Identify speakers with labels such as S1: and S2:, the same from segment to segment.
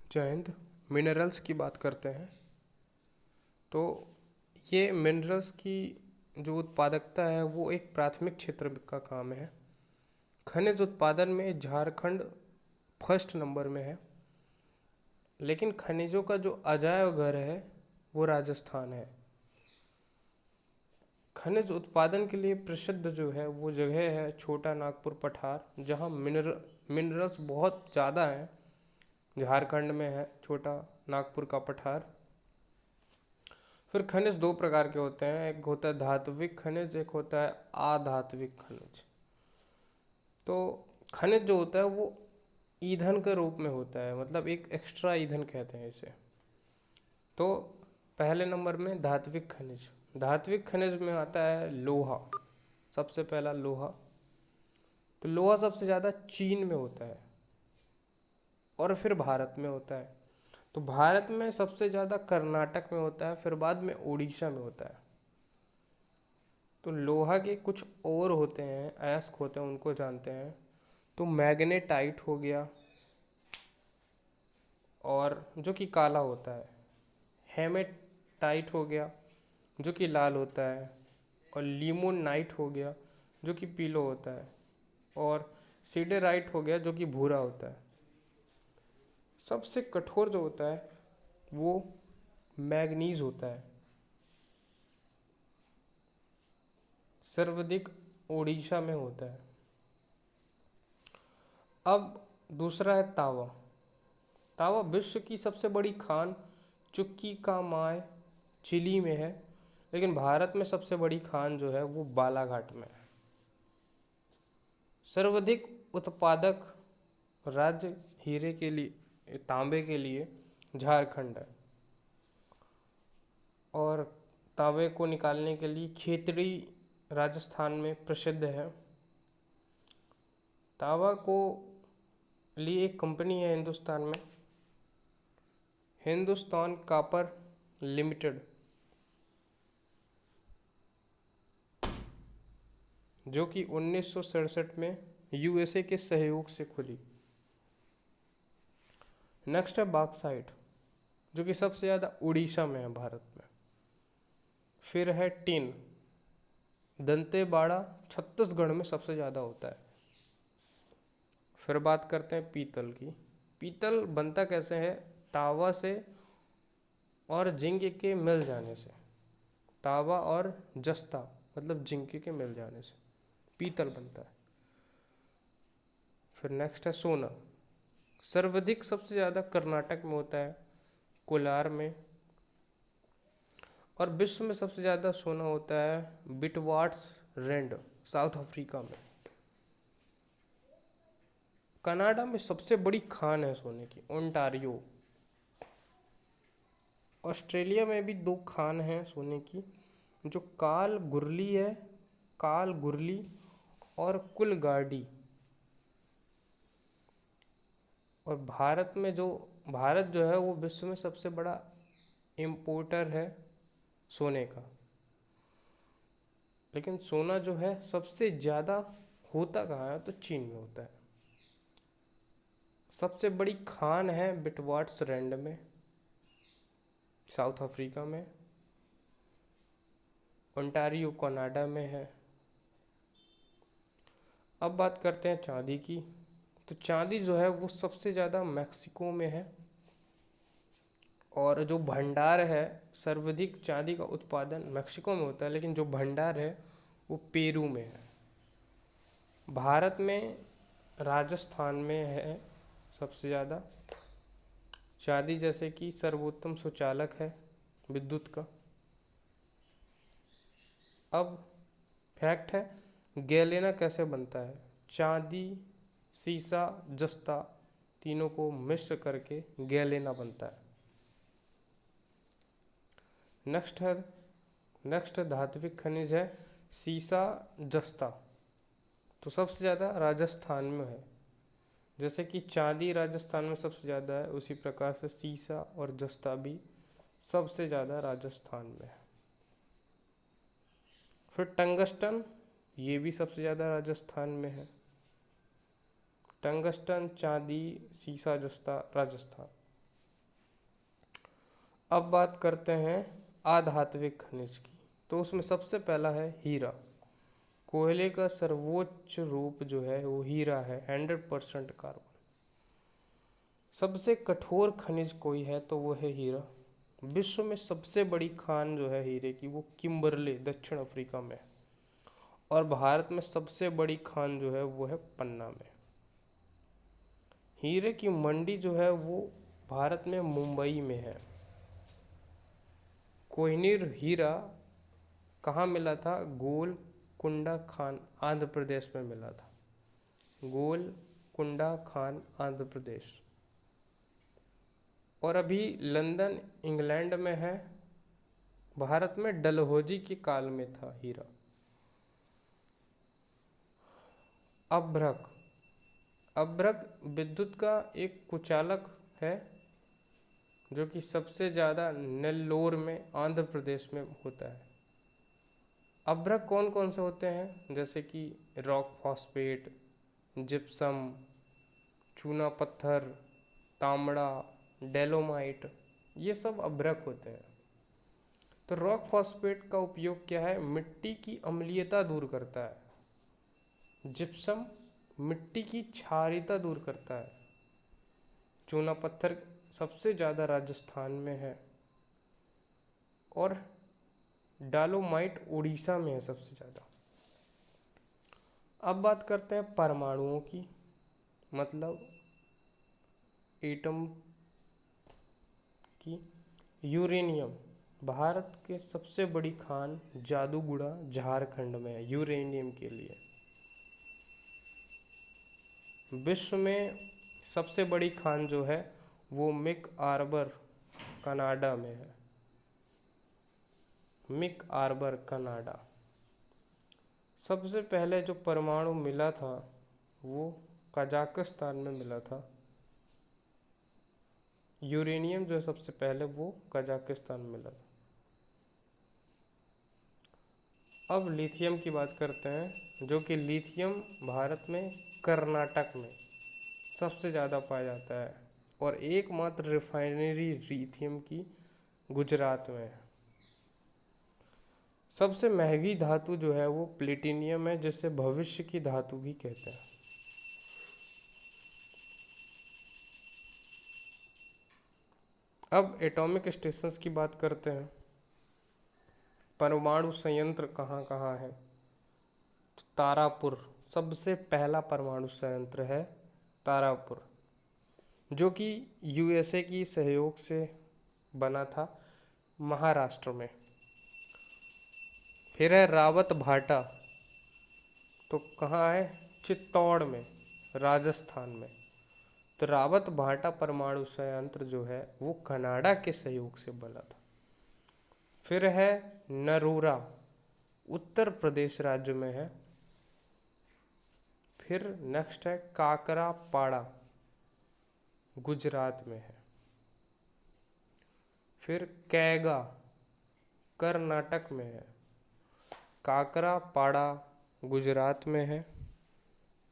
S1: जय हिंद। मिनरल्स की बात करते हैं तो ये मिनरल्स की जो उत्पादकता है वो एक प्राथमिक क्षेत्र का काम है। खनिज उत्पादन में झारखंड फर्स्ट नंबर में है, लेकिन खनिजों का जो अजायब घर है वो राजस्थान है। खनिज उत्पादन के लिए प्रसिद्ध जो है वो जगह है छोटा नागपुर पठार, जहाँ मिनरल्स बहुत ज़्यादा हैं। झारखंड में है छोटा नागपुर का पठार। फिर खनिज दो प्रकार के होते हैं, एक होता है धात्विक खनिज, एक होता है अधात्विक खनिज। तो खनिज जो होता है वो ईंधन के रूप में होता है, मतलब एक एक्स्ट्रा ईंधन कहते हैं इसे। तो पहले नंबर में धात्विक खनिज। धात्विक खनिज में आता है लोहा, सबसे पहला लोहा। तो लोहा सबसे ज़्यादा चीन में होता है और फिर भारत में होता है। तो भारत में सबसे ज़्यादा कर्नाटक में होता है, फिर बाद में उड़ीसा में होता है। तो लोहा के कुछ और होते हैं, अयस्क होते हैं, उनको जानते हैं। तो मैग्नेटाइट हो गया, और जो कि काला होता है। हेमेटाइट हो गया जो कि लाल होता है, और लिमोनाइट हो गया जो कि पीला होता है, और सिडेराइट हो गया जो कि भूरा होता है। सबसे कठोर जो होता है वो मैग्नीज होता है, सर्वाधिक उड़ीसा में होता है। अब दूसरा है तावा। तावा विश्व की सबसे बड़ी खान चुक्की का माय चिली में है, लेकिन भारत में सबसे बड़ी खान जो है वो बालाघाट में है। सर्वाधिक उत्पादक राज्य हीरे के लिए, तांबे के लिए झारखंड है, और तांबे को निकालने के लिए खेतड़ी राजस्थान में प्रसिद्ध है। तांबा को लिए एक कंपनी है हिंदुस्तान में, हिंदुस्तान कॉपर लिमिटेड, जो कि 1967 में यूएसए के सहयोग से खुली। नेक्स्ट है बॉक्साइट, जो कि सबसे ज़्यादा उड़ीसा में है भारत में। फिर है टिन, दंतेवाड़ा छत्तीसगढ़ में सबसे ज़्यादा होता है। फिर बात करते हैं पीतल की। पीतल बनता कैसे है? तावा से और जिंक के मिल जाने से। तावा और जस्ता मतलब जिंक के मिल जाने से पीतल बनता है। फिर नेक्स्ट है सोना। सर्वाधिक सबसे ज़्यादा कर्नाटक में होता है, कोलार में। और विश्व में सबसे ज़्यादा सोना होता है विटवाट्सलैंड, साउथ अफ्रीका में। कनाडा में सबसे बड़ी खान है सोने की, ओंटारियो। ऑस्ट्रेलिया में भी दो खान हैं सोने की, जो काल गुरली है, काल गुरली और कुलगाड़ी। और भारत जो है वो विश्व में सबसे बड़ा इम्पोर्टर है सोने का। लेकिन सोना जो है सबसे ज़्यादा होता कहाँ है? तो चीन में होता है। सबसे बड़ी खान है विटवाट्सलैंड में, साउथ अफ्रीका में। ओंटारियो कनाडा में है। अब बात करते हैं चांदी की। तो चांदी जो है वो सबसे ज़्यादा मैक्सिको में है, और जो भंडार है, सर्वाधिक चांदी का उत्पादन मैक्सिको में होता है, लेकिन जो भंडार है वो पेरू में है। भारत में राजस्थान में है सबसे ज़्यादा चांदी, जैसे कि सर्वोत्तम सुचालक है विद्युत का। अब फैक्ट है गैलेना कैसे बनता है। चांदी, सीसा, जस्ता तीनों को मिश्र करके गैलेना बनता है। नेक्स्ट धात्विक खनिज है सीसा, जस्ता। तो सबसे ज़्यादा राजस्थान में है। जैसे कि चांदी राजस्थान में सबसे ज़्यादा है, उसी प्रकार से सीसा और जस्ता भी सबसे ज़्यादा राजस्थान में है। फिर टंगस्टन, ये भी सबसे ज़्यादा राजस्थान में है। टंगस्टन, चांदी, सीसा, जस्ता राजस्थान। अब बात करते हैं आधात्विक खनिज की। तो उसमें सबसे पहला है हीरा। कोयले का सर्वोच्च रूप जो है वो हीरा है, 100% कार्बन। सबसे कठोर खनिज कोई है तो वो है हीरा। विश्व में सबसे बड़ी खान जो है हीरे की वो किम्बरले दक्षिण अफ्रीका में है। और भारत में सबसे बड़ी खान जो है वो है पन्ना में। हीरे की मंडी जो है वो भारत में मुंबई में है। कोहिनूर हीरा कहाँ मिला था? गोलकुंडा खान आंध्र प्रदेश में मिला था। गोलकुंडा खान आंध्र प्रदेश। और अभी लंदन इंग्लैंड में है। भारत में डलहौजी के काल में था हीरा। अभ्रक। अभ्रक विद्युत का एक कुचालक है जो कि सबसे ज़्यादा नेल्लोर में आंध्र प्रदेश में होता है। अभ्रक कौन कौन से होते हैं? जैसे कि रॉक फॉस्फेट, जिप्सम, चूना पत्थर, तांबड़ा, डेलोमाइट, ये सब अभ्रक होते हैं। तो रॉक फॉस्फेट का उपयोग क्या है? मिट्टी की अम्लीयता दूर करता है। जिप्सम मिट्टी की क्षारीयता दूर करता है। चूना पत्थर सबसे ज़्यादा राजस्थान में है। और डालोमाइट उड़ीसा में है सबसे ज़्यादा। अब बात करते हैं परमाणुओं की, मतलब एटम की। यूरेनियम भारत के सबसे बड़ी खान जादूगुड़ा झारखंड में है यूरेनियम के लिए। विश्व में सबसे बड़ी खान जो है वो मिक आर्बर कनाडा में है। Mick Arbor Canada. सबसे पहले जो परमाणु मिला था वो कजाकिस्तान में मिला था। यूरेनियम जो है सबसे पहले वो कजाकिस्तान में मिला था। अब लिथियम की बात करते हैं, जो कि लिथियम भारत में कर्नाटक में सबसे ज़्यादा पाया जाता है। और एकमात्र रिफाइनरी लिथियम की गुजरात में है। सबसे महंगी धातु जो है वो प्लेटिनियम है, जिसे भविष्य की धातु भी कहते हैं। अब एटॉमिक स्टेशंस की बात करते हैं। परमाणु संयंत्र कहाँ कहाँ है? तो तारापुर सबसे पहला परमाणु संयंत्र है, तारापुर, जो कि यूएसए की सहयोग से बना था, महाराष्ट्र में। फिर है रावत भाटा, तो कहाँ है? चित्तौड़ में, राजस्थान में। तो रावत भाटा परमाणु संयंत्र जो है वो कनाडा के सहयोग से बना था। फिर है नरूरा, उत्तर प्रदेश राज्य में है। फिर नेक्स्ट है काकरापाड़ा, गुजरात में है। फिर कैगा, कर्नाटक में है। काकरापाड़ा गुजरात में है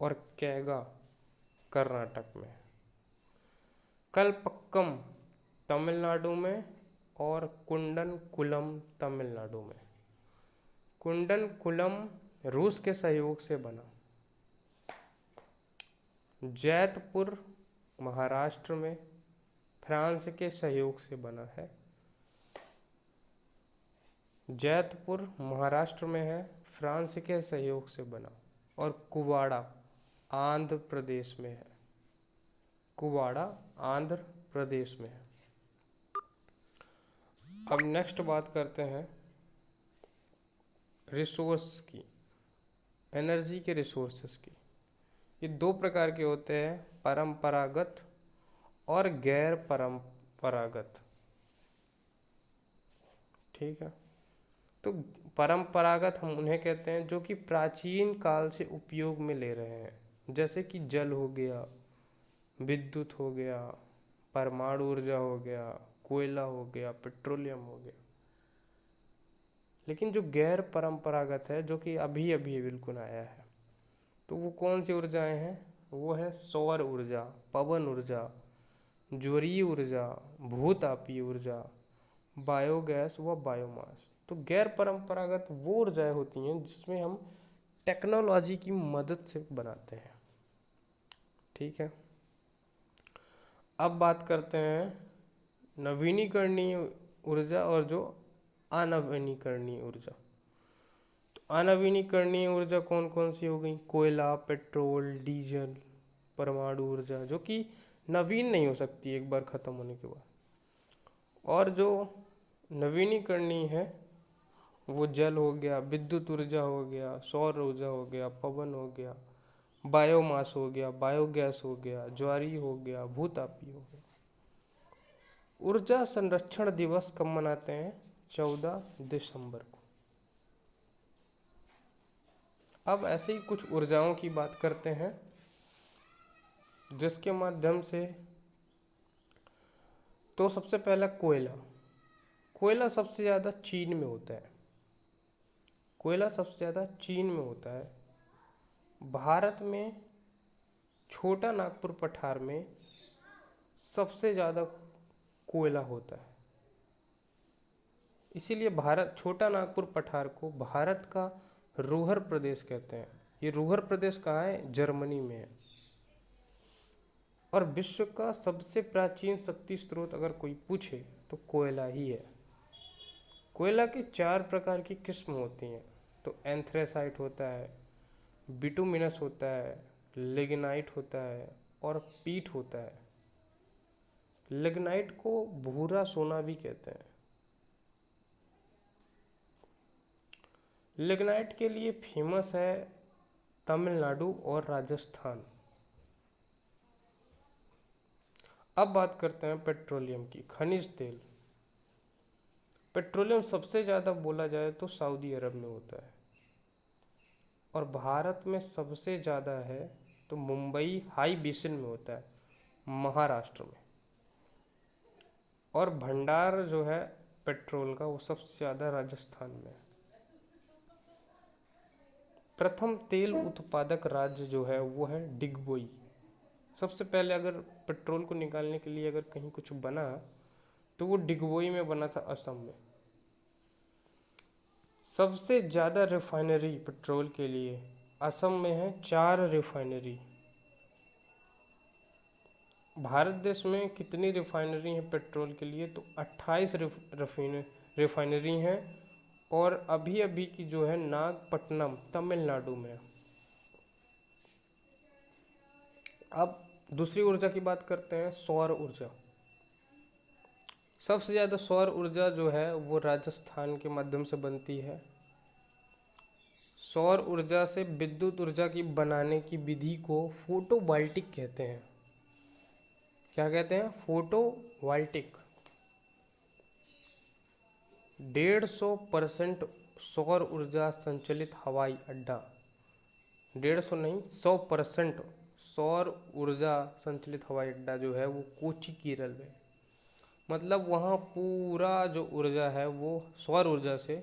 S1: और कैगा कर्नाटक में है। कलपक्कम तमिलनाडु में और कुंडनकुलम तमिलनाडु में। कुंडनकुलम रूस के सहयोग से बना। जैतपुर महाराष्ट्र में फ्रांस के सहयोग से बना है। जैतपुर महाराष्ट्र में है, फ्रांस के सहयोग से बना। और कुवाड़ा आंध्र प्रदेश में है। कुवाड़ा आंध्र प्रदेश में है। अब नेक्स्ट बात करते हैं रिसोर्स की, एनर्जी के रिसोर्सेस की। ये दो प्रकार के होते हैं, परंपरागत और गैर परंपरागत। ठीक है। तो परंपरागत हम उन्हें कहते हैं जो कि प्राचीन काल से उपयोग में ले रहे हैं, जैसे कि जल हो गया, विद्युत हो गया, परमाणु ऊर्जा हो गया, कोयला हो गया, पेट्रोलियम हो गया। लेकिन जो गैर परंपरागत है, जो कि अभी अभी बिल्कुल आया है, तो वो कौन सी ऊर्जाएं हैं? वो है सौर ऊर्जा, पवन ऊर्जा, ज्वरीय ऊर्जा, भूतापीय ऊर्जा बायोगैस व बायोमास। तो गैर परंपरागत वो ऊर्जाएं होती हैं जिसमें हम टेक्नोलॉजी की मदद से बनाते हैं। ठीक है, अब बात करते हैं नवीनीकरणीय ऊर्जा और जो अनवीनीकरणीय ऊर्जा। तो अनवीनीकरणीय ऊर्जा कौन कौन सी हो गई? कोयला, पेट्रोल, डीजल, परमाणु ऊर्जा, जो कि नवीन नहीं हो सकती एक बार ख़त्म होने के बाद। और जो नवीनीकरणीय है वो जल हो गया, विद्युत ऊर्जा हो गया, सौर ऊर्जा हो गया, पवन हो गया, बायोमास हो गया, बायोगैस हो गया, ज्वारीय हो गया, भूतापीय हो गया। ऊर्जा संरक्षण दिवस कब मनाते हैं? 14 दिसंबर को। अब ऐसे ही कुछ ऊर्जाओं की बात करते हैं जिसके माध्यम से, तो सबसे पहला कोयला। कोयला सबसे ज़्यादा चीन में होता है। कोयला सबसे ज़्यादा चीन में होता है। भारत में छोटा नागपुर पठार में सबसे ज़्यादा कोयला होता है। इसीलिए भारत छोटा नागपुर पठार को भारत का रूहर प्रदेश कहते हैं। ये रूहर प्रदेश कहाँ है? जर्मनी में है। और विश्व का सबसे प्राचीन शक्ति स्रोत अगर कोई पूछे तो कोयला ही है। कोयला के 4 प्रकार की किस्म होती हैं। तो एंथ्रेसाइट होता है, बिटुमिनस होता है, लिग्नाइट होता है और पीट होता है। लिग्नाइट को भूरा सोना भी कहते हैं। लिग्नाइट के लिए फेमस है तमिलनाडु और राजस्थान। अब बात करते हैं पेट्रोलियम की, खनिज तेल। पेट्रोलियम सबसे ज़्यादा बोला जाए तो सऊदी अरब में होता है और भारत में सबसे ज़्यादा है तो मुंबई हाई बेसिन में होता है, महाराष्ट्र में। और भंडार जो है पेट्रोल का वो सबसे ज़्यादा राजस्थान में है। प्रथम तेल उत्पादक राज्य जो है वो है डिगबोई। सबसे पहले अगर पेट्रोल को निकालने के लिए अगर कहीं कुछ बना तो वो डिगबोई में बना था, असम में। सबसे ज़्यादा रिफाइनरी पेट्रोल के लिए असम में है, 4 रिफाइनरी। भारत देश में कितनी रिफाइनरी हैं पेट्रोल के लिए? तो 28 रिफाइनरी हैं। और अभी अभी की जो है नागपट्टनम तमिलनाडु में। अब दूसरी ऊर्जा की बात करते हैं, सौर ऊर्जा। सबसे ज़्यादा सौर ऊर्जा जो है वो राजस्थान के माध्यम से बनती है। सौर ऊर्जा से विद्युत ऊर्जा की बनाने की विधि को फोटोवोल्टिक कहते हैं। क्या कहते हैं? फोटोवोल्टिक। 150% सौर ऊर्जा संचालित हवाई अड्डा, 150 नहीं 100% सौर ऊर्जा संचालित हवाई अड्डा जो है वो कोच्चि केरल में। मतलब वहाँ पूरा जो ऊर्जा है वो सौर ऊर्जा से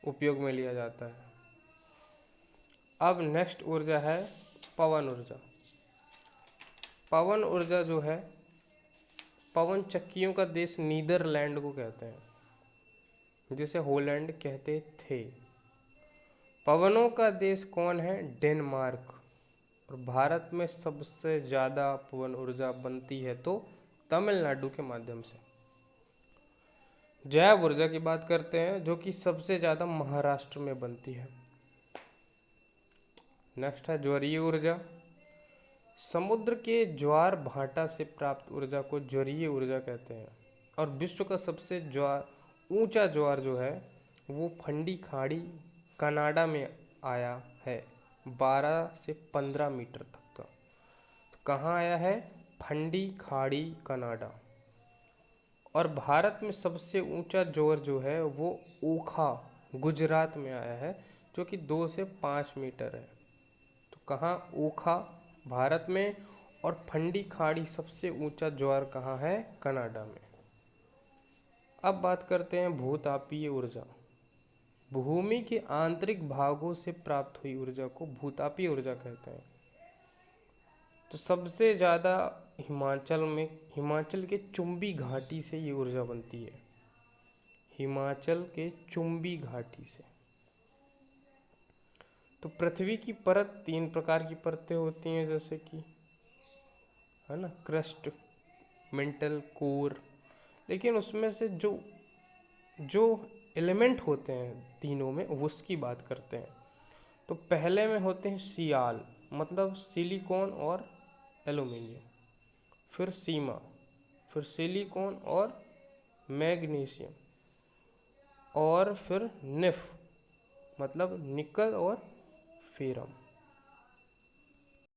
S1: उपयोग में लिया जाता है। अब नेक्स्ट ऊर्जा है पवन ऊर्जा। पवन ऊर्जा जो है, पवन चक्कियों का देश नीदरलैंड को कहते हैं, जिसे हॉलैंड कहते थे। पवनों का देश कौन है? डेनमार्क। और भारत में सबसे ज़्यादा पवन ऊर्जा बनती है तो तमिलनाडु के माध्यम से। जैव ऊर्जा की बात करते हैं जो कि सबसे ज़्यादा महाराष्ट्र में बनती है। नेक्स्ट है ज्वारीय ऊर्जा। समुद्र के ज्वार भाटा से प्राप्त ऊर्जा को ज्वारीय ऊर्जा कहते हैं। और विश्व का सबसे ऊंचा ज्वार जो है वो फंडी खाड़ी कनाडा में आया है, 12 से 15 मीटर तक का। तो कहाँ आया है? फंडी खाड़ी कनाडा। और भारत में सबसे ऊंचा ज्वार जो है वो ओखा गुजरात में आया है, जो कि 2 से 5 मीटर है। तो कहाँ? ओखा भारत में। और फंडी खाड़ी सबसे ऊंचा ज्वार कहाँ है? कनाडा में। अब बात करते हैं भूतापीय ऊर्जा। भूमि के आंतरिक भागों से प्राप्त हुई ऊर्जा को भूतापीय ऊर्जा कहते हैं। तो सबसे ज़्यादा हिमाचल के चुंबी घाटी से ये ऊर्जा बनती है। हिमाचल के चुंबी घाटी से। तो पृथ्वी की परत 3 प्रकार की परतें होती हैं, जैसे कि है ना, क्रस्ट, मेंटल, कोर। लेकिन उसमें से जो जो एलिमेंट होते हैं तीनों में, वो उसकी बात करते हैं। तो पहले में होते हैं सियाल, मतलब सिलिकॉन और एल्यूमिनियम। फिर सीमा, फिर सिलिकॉन और मैग्नीशियम। और फिर निफ, मतलब निकल और फेरम।